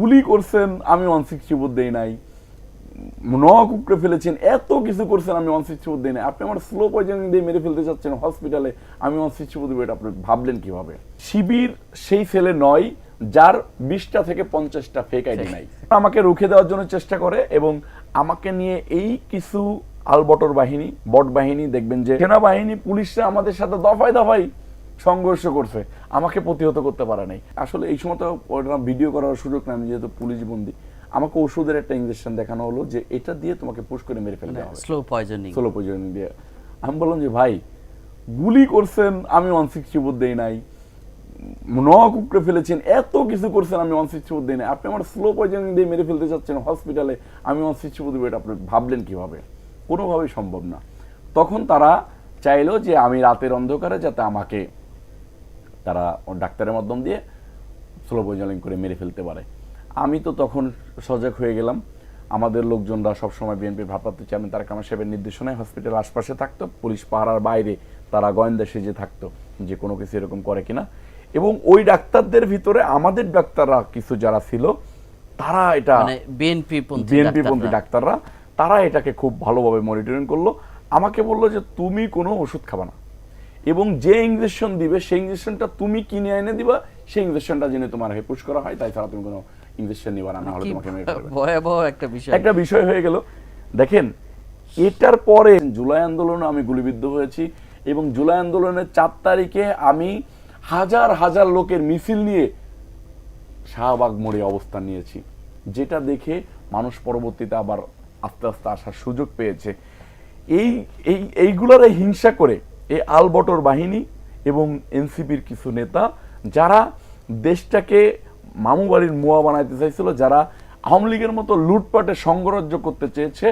গুলি করছেন আমি 160 ভোট দেই নাই, নখ উপড়ে ফেলেছেন, এত কিছু করছেন আমি 160 ভোট দেই নাই। আপনি আমার স্লো পয়জনিং দিয়ে মেরে ফেলতে চাচ্ছেন হসপিটালে, আমি 160 ভোট দেবো, এটা আপনি ভাবলেন কিভাবে? শিবির সেই ছেলে নয় যার 20টা থেকে 50টা ফেক আইডি নাই। আমাকে রুখে দেওয়ার জন্য চেষ্টা করে এবং আমাকে নিয়ে এই কিছু আলবটর বাহিনী, বট বাহিনী, দেখবেন যে সেনাবাহিনী পুলিশরা আমাদের সাথে দফায় দফায় সংঘর্ষ করছে, আমাকে প্রতিহত করতে পারে নাই। আসলে এই সময় তো ভিডিও করার সুযোগ নাই, আমি যেহেতু পুলিশ বন্দী। আমাকে ওষুধের একটা ইনজেকশন দেখানো হলো যে এটা দিয়ে তোমাকে পুশ করে মেরে ফেলতে হবে, স্লো পয়জনিং দিয়ে। আমি বললাম যে ভাই গুলি করছেন আমি 160 ভোট দেই নাই, নখ উপড়ে ফেলেছেন, এত কিছু করছেন আমি 160 ভোট দেই নাই। আপনি আমার স্লো পয়জনিং দিয়ে মেরে ফেলতে চাচ্ছেন হসপিটালে, আমি 160 ভোট দেবো, এটা আপনি ভাবলেন কিভাবে? কোনোভাবেই সম্ভব না। তখন তারা চাইলো যে আমি রাতের অন্ধকারে যাতে আমাকে তারা ডাক্তারের মাধ্যম দিয়ে স্লো পয়জনিং করে মেরে ফেলতে পারে। আমি তো তখন সজাগ হয়ে গেলাম। আমাদের লোকজনরা সবসময় বিএনপির ভারপ্রাপ্ত চেয়ারম্যান তারেক রহমান সাহেবের নির্দেশনায় হসপিটাল আশপাশে থাকতো, পুলিশ পাহারার বাইরে তারা গোয়েন্দা সেজে থাকতো যে কোনো কিছু এরকম করে কিনা। এবং ওই ডাক্তারদের ভিতরে আমাদের ডাক্তাররা কিছু যারা ছিল, তারা এটা বিএনপি পন্থী ডাক্তাররা, তারা এটাকে খুব ভালোভাবে মনিটরিং করলো। আমাকে বললো যে তুমি কোনো ওষুধ খাবা না, এবং যে ইঞ্জেকশন দিবে সেই ইঞ্জেকশনটা তুমি কিনে এনে দিবা, সেই ইঞ্জেকশনটা জেনে তোমার পুশ করা হয়, তাই ছাড়া তুমি কোনো ইঞ্জেকশন নিবা না, হলে তোমাকে মেরে ফেলবে। ভয়াবহ একটা বিষয় হয়ে গেল। দেখেন, এটার পরে জুলাই আন্দোলনে আমি গুলিবিদ্ধ হয়েছি, এবং জুলাই আন্দোলনের 4 তারিখে আমি হাজার হাজার লোকের মিছিল নিয়ে শাহবাগ মোড়ে অবস্থান নিয়েছি, যেটা দেখে মানুষ পরবর্তীতে আবার আস্তে আস্তে আসার সুযোগ পেয়েছে। এইগুলোর হিংসা করে এই আলবটর বাহিনী এবং এনসিপির কিছু নেতা, যারা দেশটাকে মামু বাড়ির মুয়া বানাইতে চাইছিল, যারা আওয়ামী লীগের মতো লুটপাটে সংগরাজ্য করতে চেয়েছে,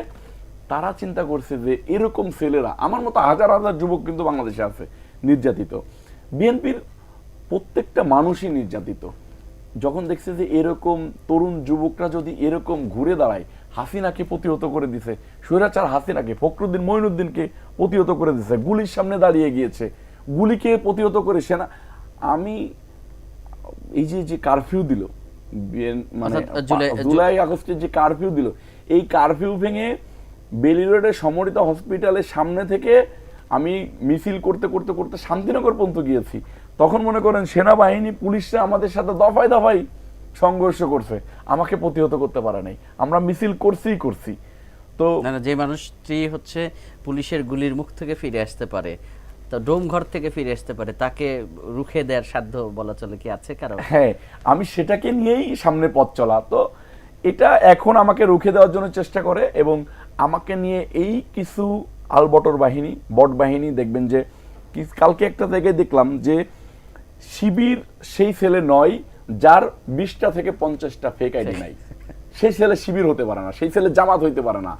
তারা চিন্তা করছে যে এরকম ছেলেরা, আমার মতো হাজার হাজার যুবক কিন্তু বাংলাদেশে আছে নির্যাতিত, বিএনপির প্রত্যেকটা মানুষই নির্যাতিত। যখন দেখছে যে এরকম তরুণ যুবকরা যদি এরকম ঘুরে দাঁড়ায়, হাসিনাকে প্রতিহত করে দিছে, স্বৈরাচার হাসিনাকে, ফখরুদ্দিন মঈনুদ্দিনকে প্রতিহত করে দিছে, গুলির সামনে দাঁড়িয়ে গিয়েছে, গুলিকে প্রতিহত করে সেনা। আমি এই যে কারফিউ দিল, মানে জুলাই আগস্টের যে কারফিউ দিল, এই কারফিউ ভেঙে বেলি রোডের সমরিত হসপিটালের সামনে থেকে আমি মিছিল করতে করতে করতে শান্তিনগর পর্যন্ত গিয়েছি। তখন মনে করেন সেনাবাহিনী পুলিশরা আমাদের সাথে দফায় দফায় সংঘর্ষ করছে, আমাকে প্রতিহত করতে পারে নাই। আমরা মিছিল করছি। তো যে মানুষটি হচ্ছে পুলিশের গুলির মুখ থেকে ফিরে আসতে পারে, তো ডোম ঘর থেকে ফিরে আসতে পারে, তাকে রুখে দেওয়ার সাধ্য বলা চলে কি আছে কারো? হ্যাঁ, আমি সেটাকে নিয়েই সামনে পথ চলা। তো এটা এখন আমাকে রুখে দেওয়ার জন্য চেষ্টা করে, এবং আমাকে নিয়ে এই কিছু আলবটর বাহিনী, বট বাহিনী, দেখবেন যে কালকে একটা জায়গায় দেখলাম যে শিবির সেই ছেলে নয় যার 20টা থেকে 50টা ফেক আইডি নাই। সেই ছেলে শিবির হতে পারে না, সেই ছেলে জামাত হইতে পারে না,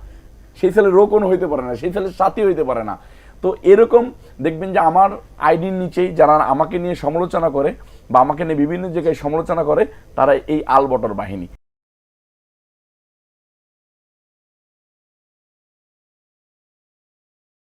সেই ছেলে রোকন হইতে পারে না, সেই ছেলে সাথী হইতে পারে না। তো এরকম দেখবেন যে আমার আইডির নিচেই যারা আমাকে নিয়ে সমালোচনা করে বা আমাকে নিয়ে বিভিন্ন জায়গায় সমালোচনা করে, তারা এই আলবটর বাহিনী।